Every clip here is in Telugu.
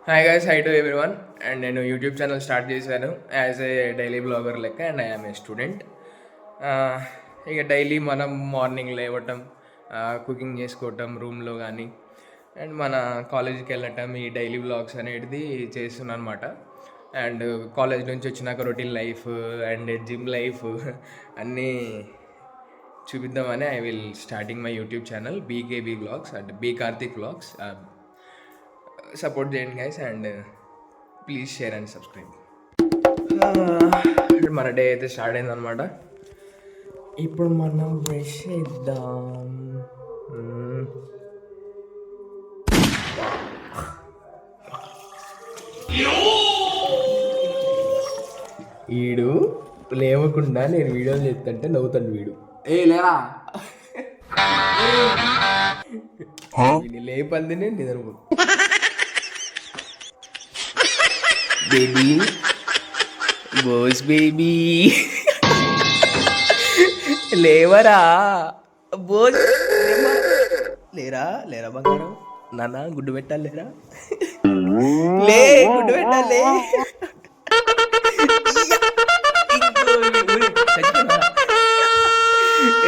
Hi guys, high to everyone. And నేను యూట్యూబ్ ఛానల్ స్టార్ట్ చేశాను యాజ్ ఏ డైలీ బ్లాగర్ లెక్క. And I'm a student. ఇక డైలీ మనం మార్నింగ్ లేవటం, కుకింగ్ చేసుకోవటం రూమ్లో కానీ, అండ్ మన కాలేజీకి వెళ్ళటం, ఈ డైలీ బ్లాగ్స్ అనేది చేస్తున్నాను అనమాట. అండ్ కాలేజ్ నుంచి వచ్చినాక routine life and gym life అన్నీ చూపిద్దామని I will starting my YouTube channel BKB blogs and B Karthik blogs. Support చేయండి guys and please share and subscribe. మన డే అయితే స్టార్ట్ అయిందనమాట. ఇప్పుడు మనం బ్రష్ చేద్దాం. వీడు లేవకుండా నేను వీడియోలు చేస్తుంటే నవ్వుతాడు వీడు. లేరా లేపందినే నిద్రపో. బేబీ బోస్ బేబీ లేవరా బోస్. లేరా లేరా బంగారం, నాన్న గుడ్డు పెట్టాలి. లేరా లే గుడ్డు పెట్టాలి.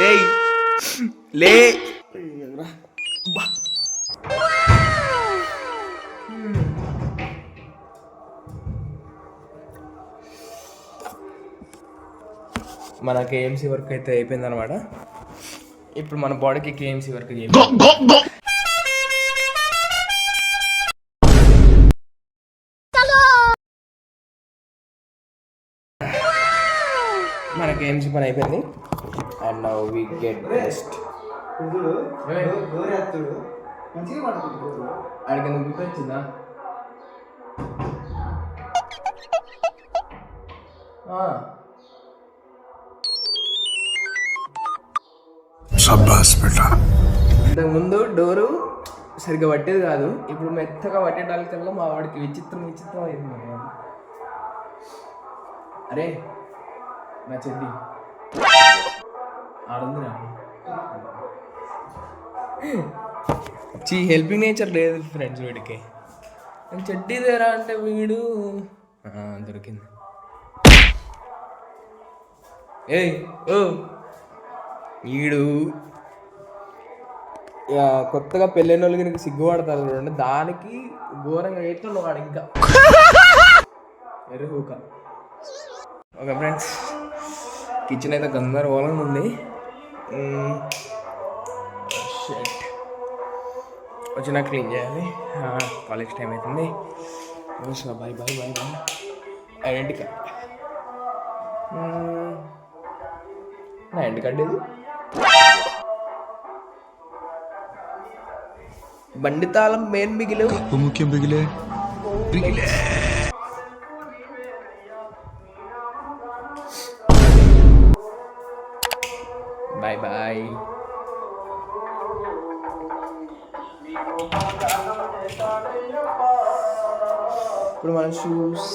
ఏయ్ లే. మన కేఎంసీ వర్క్ అయితే అయిపోయిందనమాట. ఇప్పుడు మన బాడీకి కేఎంసీ వర్క్ మన కేఎంసీ పని అయిపోయింది. And now we get rest. అడిగి గుర్తు వచ్చిందా? ఇంతకుముందు డోరు సరిగ్గా పట్టేది కాదు, ఇప్పుడు మెత్తగా పట్టేటానికల్లా మా వాడికి విచిత్రం అయింది. అరే నా చెడ్డి ఆడుందిరా. హెల్పింగ్ నేచర్ లేదు ఫ్రెండ్స్ వీడికి. నేను చెడ్డీ దేరా అంటే వీడు దొరికింది. ఏయ్ ఓ వీడు కొత్తగా పెళ్ళైన వాళ్ళకి నీకు సిగ్గుపడతారు చూడండి, దానికి ఘోరంగా ఎట్లా వాడు ఇంకా ఎరుక. ఓకే ఫ్రెండ్స్, కిచెన్ అయితే గందరగోళంగా ఉంది. వచ్చినా క్లీన్ చేయాలి. కాలేజ్ టైం అవుతుంది. Bye bye bye bye. Identity card, నా ఐడెంటి కార్డు ఇది. బండి తాళం మెయిన్ మిగిలే ముఖ్యం బిగిలే. Bye bye. ఇప్పుడు మన షూస్.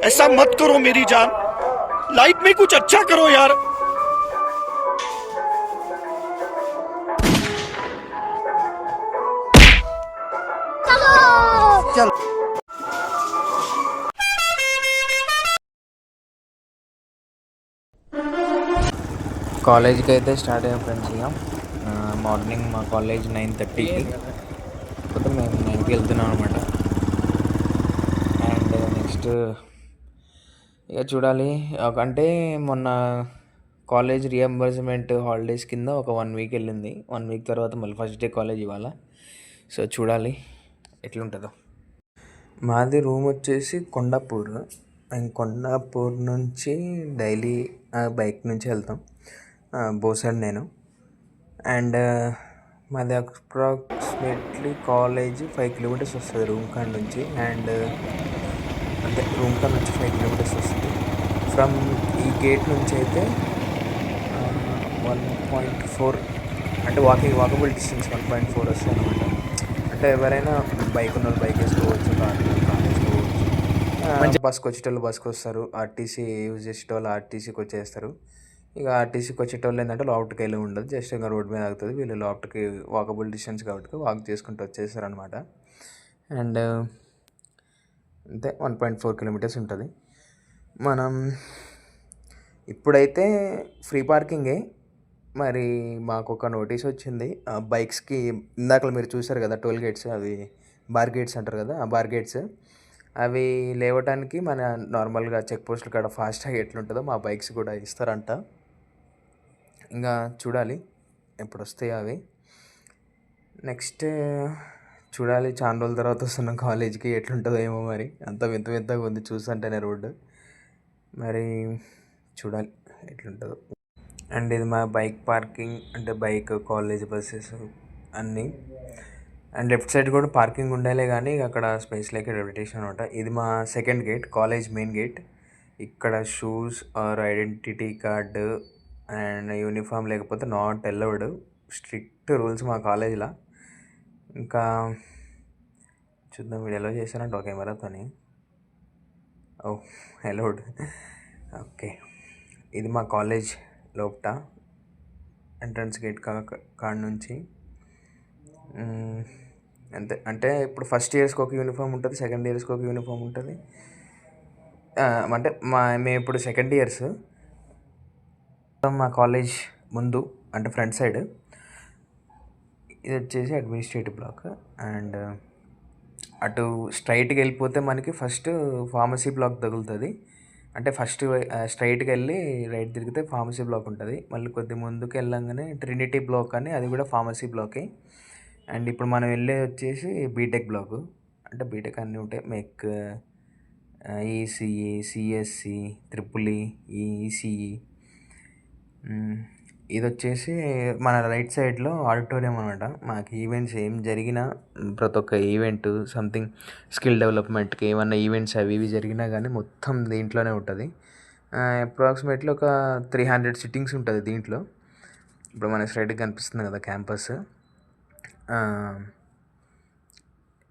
ऐसा मत करो मेरी जान, लाइफ में कुछ अच्छा करो यार. चलो కాలేజీకి అయితే స్టార్ట్ అయ్యాం ఫ్రెండ్స్. ఇక మార్నింగ్ మా కాలేజ్ 9:30కి, కాకపోతే మేము 9కి వెళ్తున్నాం అనమాట. అండ్ నెక్స్ట్ ఇక చూడాలి. అంటే మొన్న కాలేజ్ రియంబర్స్మెంట్ హాలిడేస్ కింద ఒక 1 వీక్ వెళ్ళింది. 1 వీక్ తర్వాత మళ్ళీ ఫస్ట్ డే కాలేజ్ ఇవ్వాలా. సో చూడాలి ఎట్లుంటుందో. మాది రూమ్ వచ్చేసి కొండాపూర్. కొండాపూర్ నుంచి డైలీ బైక్ నుంచి వెళ్తాం, బోసడ్ నేను. అండ్ మాది అప్రాక్సిమేట్లీ కాలేజ్ 5 కిలోమీటర్స్ వస్తుంది రూమ్ కాడ నుంచి. అండ్ అంటే రూమ్ కాడ నుంచి 5 కిలోమీటర్స్ వస్తుంది. ఫ్రమ్ ఈ గేట్ నుంచి అయితే 1.4 అంటే వాకబుల్ డిస్టెన్స్ 1.4 వస్తుంది అనమాట. అంటే ఎవరైనా బైక్ ఉన్న వాళ్ళు బైక్ వేసుకోవచ్చు, కార్ వేసుకోవచ్చు. బస్కి వచ్చేటోళ్ళు బస్కి వస్తారు, ఆర్టీసీ యూజ్ చేసేటోళ్ళు ఆర్టీసీకి వచ్చేస్తారు. ఇక ఆర్టీసీకి వచ్చేటోళ్ళు ఏంటంటే లోపలికి వెళ్ళి ఉండదు, జస్ట్ ఇంకా రోడ్ మీద ఆగుతుంది. వీళ్ళు లోపలికి వాకబుల్ డిస్టెన్స్ కాబట్టి వాక్ చేసుకుంటూ వచ్చేసారు అనమాట. అండ్ అంతే 1.4 కిలోమీటర్స్ ఉంటుంది. మనం ఇప్పుడైతే ఫ్రీ పార్కింగే. మరి మాకు ఒక నోటీస్ వచ్చింది బైక్స్కి. ఇందాక మీరు చూసారు కదా టోల్ గేట్స్, అవి బార్ గేట్స్ అంటారు కదా, ఆ బార్ గేట్స్ అవి లేవటానికి మన నార్మల్గా చెక్ పోస్టుల కాడ ఫాస్ట్గా ఎట్లుంటుందో మా బైక్స్ కూడా ఇస్తారంట. ఇంకా చూడాలి ఎప్పుడు వస్తాయి అవి. నెక్స్ట్ చూడాలి, చాలా రోజుల తర్వాత వస్తున్నాం కాలేజీకి, ఎట్లుంటుందో ఏమో మరి. అంత వింత వింతగా ఉంది చూస్తుంటేనే రోడ్డు. మరి చూడాలి ఎట్లుంటుందో. అండ్ ఇది మా బైక్ పార్కింగ్, అంటే బైక్, కాలేజ్ బస్సెస్ అన్నీ. అండ్ లెఫ్ట్ సైడ్ కూడా పార్కింగ్ ఉండాలే కానీ అక్కడ స్పేస్ లేక రెప్యుటేషన్ అనమాట. ఇది మా second gate, college main gate. ఇక్కడ shoes or identity card and uniform లేకపోతే నాట్ అలౌడ్, స్ట్రిక్ట్ రూల్స్ మా కాలేజ్లో. ఇంకా చూద్దాం వీడు ఎలా చేశారంటే ఒక కెమెరాతోని. ఓ అలౌడ్, ఓకే. ఇది మా కాలేజ్ లోపట ఎంట్రన్స్ గేట్ కాడ నుంచి. అంతే. అంటే ఇప్పుడు ఫస్ట్ ఇయర్స్కి ఒక యూనిఫామ్ ఉంటుంది, సెకండ్ ఇయర్స్కి ఒక యూనిఫామ్ ఉంటుంది. అంటే మేము ఇప్పుడు సెకండ్ ఇయర్స్. మా కాలేజ్ ముందు అంటే ఫ్రంట్ సైడ్ ఇది వచ్చేసి అడ్మినిస్ట్రేటివ్ బ్లాక్. అండ్ అటు స్ట్రైట్కి వెళ్ళిపోతే మనకి ఫస్ట్ ఫార్మసీ బ్లాక్ తగులుతుంది. అంటే ఫస్ట్ స్ట్రైట్కి వెళ్ళి రైట్ తిరిగితే ఫార్మసీ బ్లాక్ ఉంటుంది. మళ్ళీ కొద్ది ముందుకు వెళ్ళంగానే ట్రినిటీ బ్లాక్ అని, అది కూడా ఫార్మసీ బ్లాకే. అండ్ ఇప్పుడు మనం వెళ్ళేది వచ్చేసి బీటెక్ బ్లాక్. అంటే బీటెక్ అన్నీ ఉంటాయి, మెక్, ఈసీఈ, సిఎస్సి, ట్రిపుల్ ఈసీఈ. ఇది వచ్చేసి మన రైట్ సైడ్లో ఆడిటోరియం అనమాట. మాకు ఈవెంట్స్ ఏం జరిగినా, ప్రతి ఒక్క ఈవెంట్, సంథింగ్ స్కిల్ డెవలప్మెంట్కి ఏమన్నా ఈవెంట్స్ అవి ఇవి జరిగినా కానీ మొత్తం దీంట్లోనే ఉంటుంది. అప్రాక్సిమేట్లీ ఒక 300 సిట్టింగ్స్ ఉంటుంది దీంట్లో. ఇప్పుడు మన స్ట్రైట్గా కనిపిస్తుంది కదా క్యాంపస్,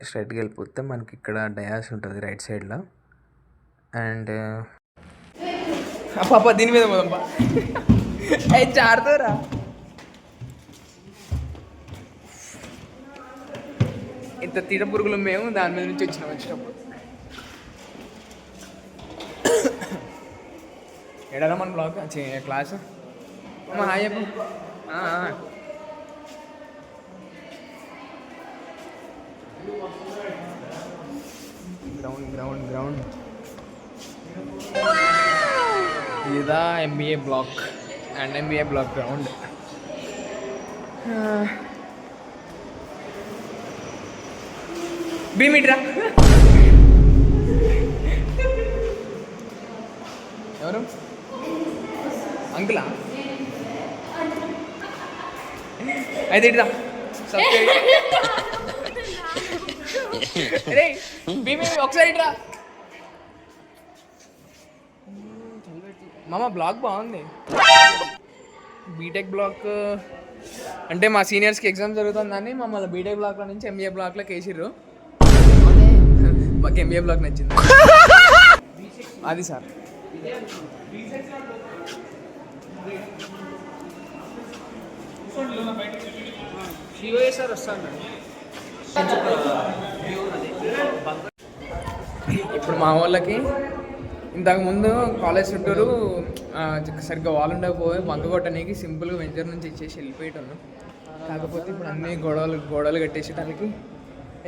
స్ట్రైట్గా వెళ్ళిపోతే మనకి ఇక్కడ డయాస్ ఉంటుంది రైట్ సైడ్లో. అండ్ పాప దీని మీద పోదాంపా, అవి చారుతారా. ఇంత తీట పురుగులు మేము దాని మీద నుంచి వచ్చినాం. వచ్చినప్పుడు ఎడరా మన బ్లాక్ క్లాస్ హాయ్ చెప్పు. గ్రౌండ్ గ్రౌండ్ గ్రౌండ్ ఇదా MBA block and MBA block ground. బీమిట్రా ఎవరు అంకులా? అయితే ఇట్రా అరే బీమి ఒకసారి ఇట్రా. మామ బ్లాక్ బాగుంది, బీటెక్ బ్లాక్. అంటే మా సీనియర్స్కి ఎగ్జామ్ జరుగుతుందని మమ్మల్ని బీటెక్ బ్లాక్లో నుంచి ఎంబీఏ బ్లాక్లోకి వేసిర్రు. మాకు ఎంబీఏ బ్లాక్ నచ్చింది అది సార్. సార్ వస్తాను. ఇప్పుడు మా వాళ్ళకి ఇంతకుముందు కాలేజ్ చుట్టూరు సరిగ్గా వాళ్ళు ఉండకపోయి బంక కొట్టడానికి సింపుల్గా వెంచర్ నుంచి ఇచ్చేసి వెళ్ళిపోయేటాను. కాకపోతే ఇప్పుడు అన్ని గోడలు కట్టేసేటానికి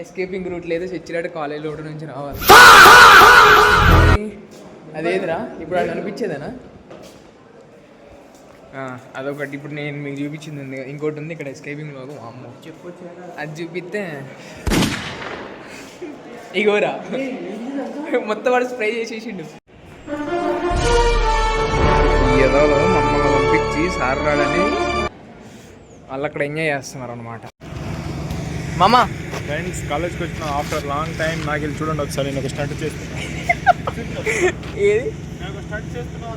ఎస్కేపింగ్ రూట్ లేదు, చచ్చిరాడు కాలేజ్ రోడ్డు నుంచి రావాలి. అదేదిరా ఇప్పుడు అది అనిపించేదేనా? అదొకటి. ఇప్పుడు నేను మీకు చూపించింది ఉంది, ఇంకోటి ఉంది ఇక్కడ ఎస్కేపింగ్ లోగు. అమ్మో చెప్పొచ్చు, అది చూపిస్తే ఇగోరా మొత్తం వాడు స్ప్రే చేసేసిండు. ఏదో మమ్మల్ని పంపించి సార్ రాడని వాళ్ళు అక్కడ ఎంజాయ్ చేస్తున్నారు అనమాట. మామా ఫ్రెండ్స్ కాలేజ్కి వచ్చిన ఆఫ్టర్ లాంగ్ టైం నాకు వెళ్ళి చూడండి ఒకసారి. నేను ఒక స్టంట్ చేస్తున్నా. ఏది స్టంట్ చేస్తున్నా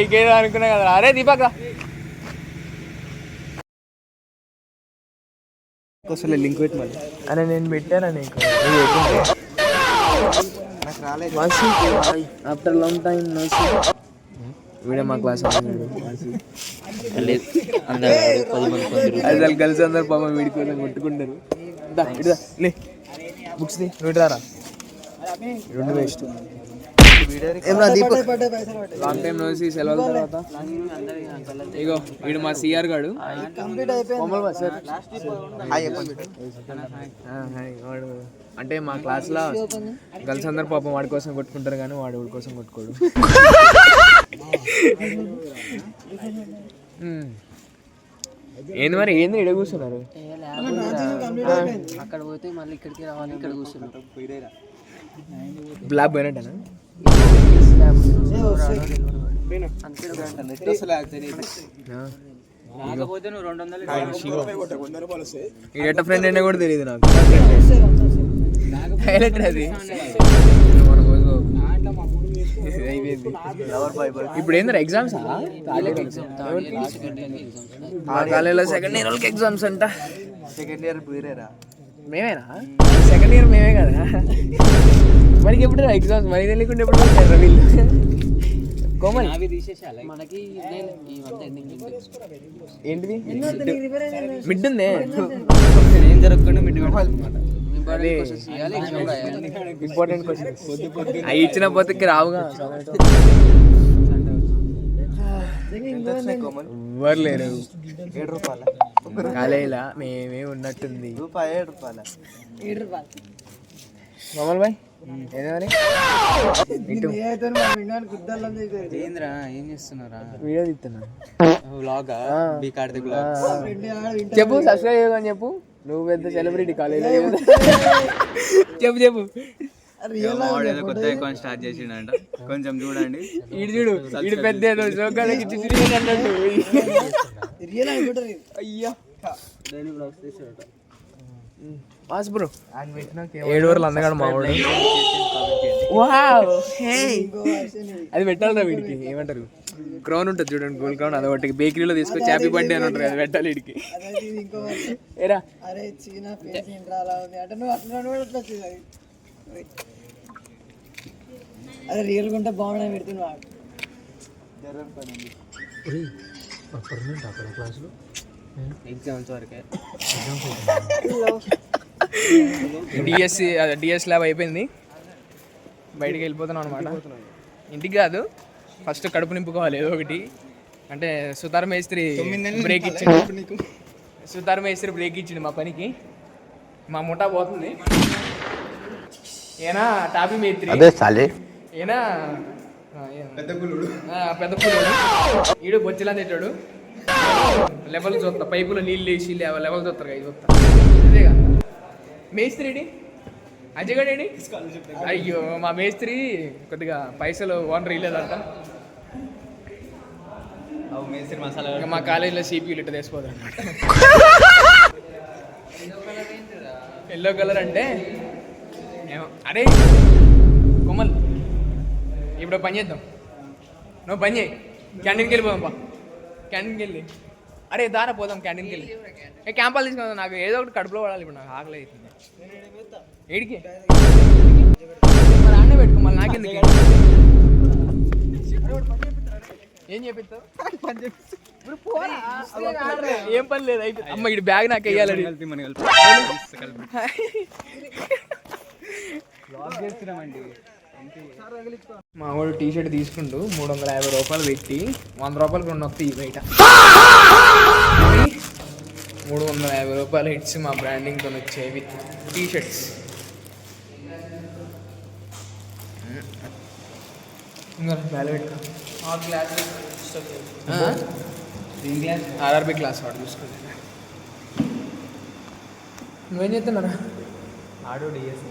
ఇంకేదో అనుకున్నా కదా. అరే దీపక్ అసలు లింక్ పెట్టి మళ్ళీ. అరే నేను పెట్టానా నీకు? ఆఫ్టర్ లాంగ్ టైం వీడే మా క్లాస్ అసలు కలిసి అందరు పాప వీడి కోసం కొట్టుకుంటారు. లే బుక్స్ వీడి రారా రెండు వేస్ట్. లాంగ్ టైం నోసి సెలవుల తర్వాత ఇగో వీడు మా సిఆర్ గాడు. వాడు అంటే మా క్లాస్లో గర్ల్స్ అందరు పాపం వాడి కోసం కొట్టుకుంటారు కానీ వాడు వాడి కోసం కొట్టుకోడు. ఏంది మరి ఏంది ఇక్కడ కూర్చున్నారు? అక్కడ పోతే మళ్ళీ ఇక్కడికి రావాలి, ఇక్కడ కూర్చున్నాం. బ్లాక్ పోయినట్టేనా? కాకపోతే నువ్వు 200 ఈ ఎట్ట ఫ్రెండ్ అయినా కూడా తెలియదు నాకు. హైలైట్ అది. ఇప్పుడు ఏంటంటే ఎగ్జామ్స్ మా కాలేజీలో సెకండ్ ఇయర్ వాళ్ళకి ఎగ్జామ్స్ అంట. సెకండ్ ఇయర్ వేరేరా, మేమేనా సెకండ్ ఇయర్ మేమే కదా. మనకి ఎప్పుడు ఎగ్జామ్స్ మనకి తెలియకుండా ఎప్పుడు వీళ్ళు కోమల్ మనకి ఏంటిది మిడ్ ఉంది. ఏం జరగకుండా మిడ్ ఇంపార్టెంట్ క్వశ్చన్ అవి ఇచ్చిన పోతే రావుగా. ఎవరు లేరు. 7 రూపాయల కాలేజీలా మేమే ఉన్నట్టుంది. ₹7 కోమల్ బాయ్ ఏమని ఏంద్రా ఏం చేస్తున్నారా? వీడియో తీస్తున్నా. వ్లాగా బీ కార్తిక్ వ్లాగ్. చెప్పు సబ్స్క్రైబ్ చేయమని చెప్పు. నువ్వు పెద్ద సెలబ్రిటీ కాలేజీలో. చెప్పు చెప్పు. కొత్త అకౌంట్ స్టార్ట్ చేసిండంట, కొంచెం చూడండి. ఇటు చూడు ఇటు పెద్ద జోకాలకి అన్నట్టు. అయ్యా మాస్ బ్రో 7 వరలు అందగాడు మా వాడు. అది పెట్టాలి వీడికి. ఏమంటారు క్రౌన్ ఉంటుంది చూడండి, గోల్డ్ క్రౌన్. అది ఒకటి బేకరీలో తీసుకొచ్చి హ్యాపీ బర్త్డే అని ఉంటుంది, అది పెట్టాలి వీడికి. ఏరా అదే రియల్ ఉంటే బాగున్నాయి పెడుతున్నా. ఎగ్జామ్స్ వరకే డిఎస్ ల్యాబ్ అయిపోయింది. బయటికి వెళ్ళిపోతున్నాం అనమాట. ఇంటికి కాదు, ఫస్ట్ కడుపు నింపుకోవాలి ఏదో ఒకటి. అంటే సుతార్ మేస్త్రి బ్రేక్ ఇచ్చిండు. సుతార్ మేస్త్రి బ్రేక్ ఇచ్చిండు మా పనికి. మా ముఠా పోతుంది. ఏనా టాపీ మేస్త్రి, ఏనా పెద్ద పుల్లుడు. ఈడు బొచ్చిలా తిట్టాడు. లెవెల్ చూస్తా, పైపులో నీళ్ళు వేసి లెవెల్ చూస్తారు. ఇది చూస్తా అదేగా. మేస్త్రి అజయగడేడి. అయ్యో మా మేస్త్రి కొద్దిగా పైసలు ఓనర్ ఇవ్వలేదంట. మా కాలేజీలో సిపియూలు ఇట్లా తీసుకోదు అనమాట. ఎల్లో కలర్ అంటే అరే కొమ్మల్ ఇప్పుడు పని చేద్దాం. నువ్వు పని చేయి, క్యాంటీన్కి వెళ్ళిపోదాం. పా క్యాంటీన్కి వెళ్ళి అరే దారా పోదాం క్యాంటీన్కి వెళ్ళి. క్యాంపాలు తీసుకుందాం. నాకు ఏదో ఒకటి కడుపులో పడాలి. ఇప్పుడు నాకు ఆకలి అవుతుంది. ఏడికి మరి అన్నే పెట్టుకో, మళ్ళీ నాకెందుకు. ఏం చెప్పిస్తావు? ఏం పని లేదు. అయిపోయింది. అమ్మ ఇటు బ్యాగ్ నాకు వెయ్యాలి. మా వాడు టీ షర్ట్ తీసుకుంటూ 350 రూపాయలు పెట్టి 100 రూపాయలు రెండు వస్తాయి బయట. 350 రూపాయలు ఇచ్చి మా బ్రాండింగ్తో వచ్చేవి టీ షర్ట్స్. ఇంకా బ్యాలు పెట్టుకో. ఆర్ఆర్బీ క్లాస్ వాడు చూసుకుంటా. నువ్వేం చేస్తున్నారా? ఆడు డిఎస్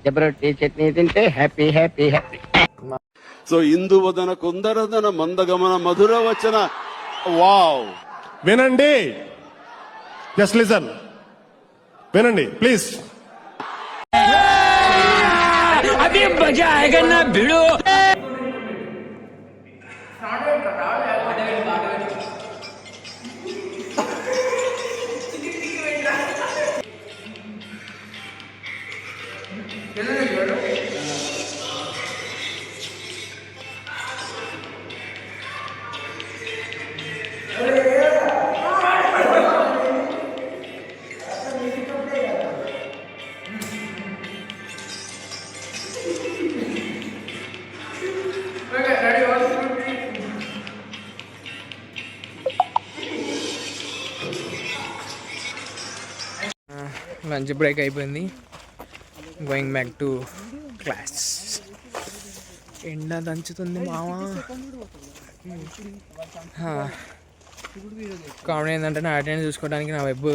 జబరొట్టి చట్నీ తింటే happy happy happy. So Induvadana కుందరదన మందగమన మధుర వచన. వావ్, వినండి, జస్ట్ లిసన్, వినండి ప్లీజ్. లంచ్ బ్రేక్ అయిపోయింది, గోయింగ్ బ్యాక్ టు క్లాస్. ఎండ దంచుతుంది మావా. కామెడీ ఏంటంటే నా అటెండెన్స్ చూసుకోవడానికి నా వెబ్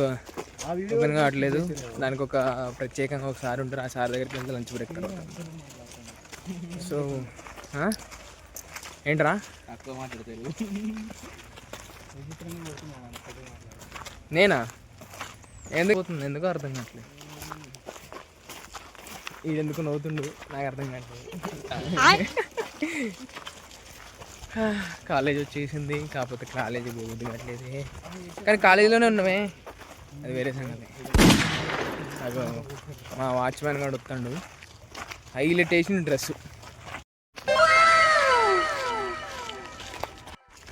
ఓపెన్ కావట్లేదు. దానికి ఒక ప్రత్యేకంగా ఒక సార్ ఉంటారు, ఆ సార్ దగ్గరికి వెళ్తే లంచ్ బ్రేక్ తర్వాత. సో ఏంట్రా నేనా ఎందుకు పోతుంది, ఎందుకు అర్థం కావట్లేదు. ఈడెందుకు నవ్వుతుండు నాకు అర్థం కావట్లేదు. కాలేజ్ వచ్చేసింది, కాకపోతే కాలేజీ పోవద్దు కావట్లేదు. కానీ కాలేజీలోనే ఉన్నామే, అది వేరే సంగతి. నాకు మా వాచ్మ్యాన్ కూడా వస్తాడు, హైలైట్ వేసిన డ్రెస్సు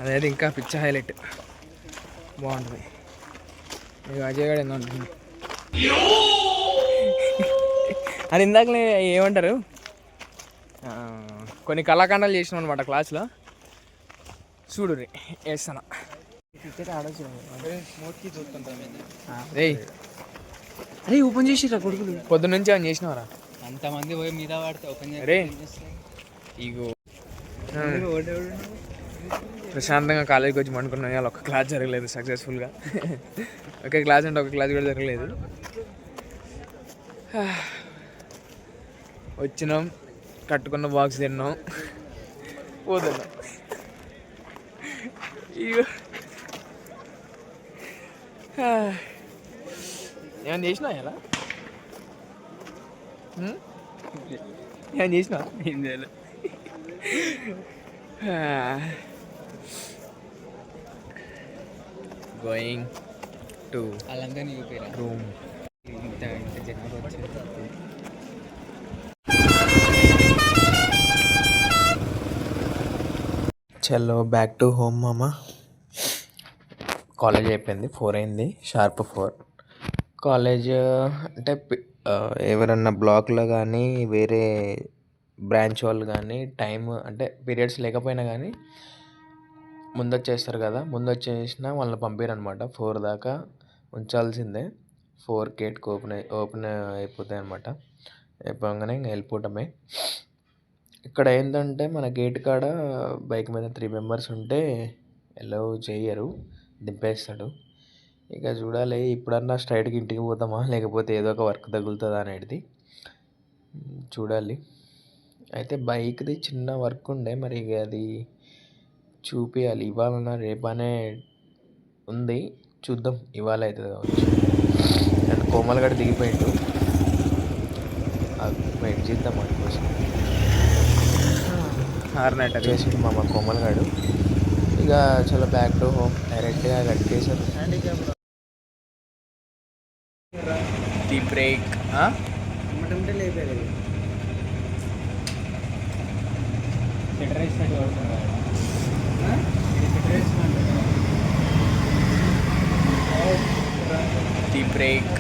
అదైతే ఇంకా పిచ్చ హైలైట్, బాగుంటుంది. ఇక అజయ్ గారు ఏందంటుంది అని ఇందాకలే ఏమంటారు, కొన్ని కళాఖండాలు చేసినాం అనమాట క్లాస్లో. చూడు రే వేస్తాను అరే ఓపెన్ చేసిరా కొడుకులు, పొద్దున్న నుంచి ఏమైనా చేసినావరా? అంతమంది పోయి మీద పడితే ఓపెన్ రే ఇగో ప్రశాంతంగా కాలేజీకి వచ్చి పండుకున్నాం. ఇవాళ ఒక క్లాస్ జరగలేదు సక్సెస్ఫుల్గా. ఒకే క్లాస్ అంటే ఒక క్లాస్ కూడా జరగలేదు. వచ్చినాం, కట్టుకున్న బాక్స్ తిన్నాం, పోతున్నాం. ఇగో ఏమైనా చేసినా ఎలా ఏమైనా చేసినా ఏం చేయలేదు. గోయింగ్ టు వాళ్ళంతా నీకు పేరు రూమ్. ఇంత జనాభా వచ్చింది. చలో బ్యాక్ టు హోమ్ మామ. కాలేజ్ అయిపోయింది, 4 అయింది, షార్ప్ 4. కాలేజ్ అంటే ఎవరన్నా బ్లాక్లో కానీ వేరే బ్రాంచ్ వాళ్ళు కానీ టైం అంటే పీరియడ్స్ లేకపోయినా కానీ ముందు వచ్చేస్తారు కదా, ముందు వచ్చేసినా వాళ్ళని పంపారనమాట. 4 దాకా ఉంచాల్సిందే, 4 గేట్కి ఓపెన్ అయిపోతాయి అనమాట. అయిపోగానే ఇంకా వెళ్ళిపోవటమే. ఇక్కడ ఏంటంటే మన గేట్ కాడ బైక్ మీద 3 మెంబర్స్ ఉంటే ఎలో చేయరు, దింపేస్తాడు. ఇక చూడాలి ఇప్పుడన్నా స్ట్రైట్గా ఇంటికి పోతామా లేకపోతే ఏదో ఒక వర్క్ తగులుతుందా అనేది చూడాలి. అయితే బైక్ది చిన్న వర్క్ ఉండే, మరి ఇక అది చూపించాలి. ఇవాళ రేపనే ఉంది, చూద్దాం ఇవాళ అవుతుంది కావచ్చు. అండ్ కోమల్ గడ దిగిపోయిండు, వెయిట్ చేద్దాం అందుకోసం. హార్నెట్ చేసిండు మామ కోమల్ గాడు. ఇక చలో బ్యాక్ టు హోమ్ డైరెక్ట్గా కట్టేశారు. ది బ్రేక్ ది బ్రేక్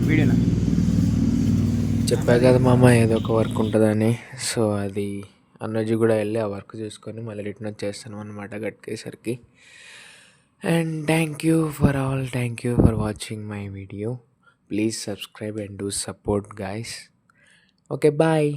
వీడియోనా చెప్పా కదా మామ ఏదో ఒక వర్క్ ఉంటుందని. సో అది అన్నజీ కూడా వెళ్ళి ఆ వర్క్ చూసుకొని మళ్ళీ రిటర్న్ వచ్చేస్తాను అనమాట గట్కేసరికి. And thank you for watching my video. Please subscribe and do support guys. Okay bye.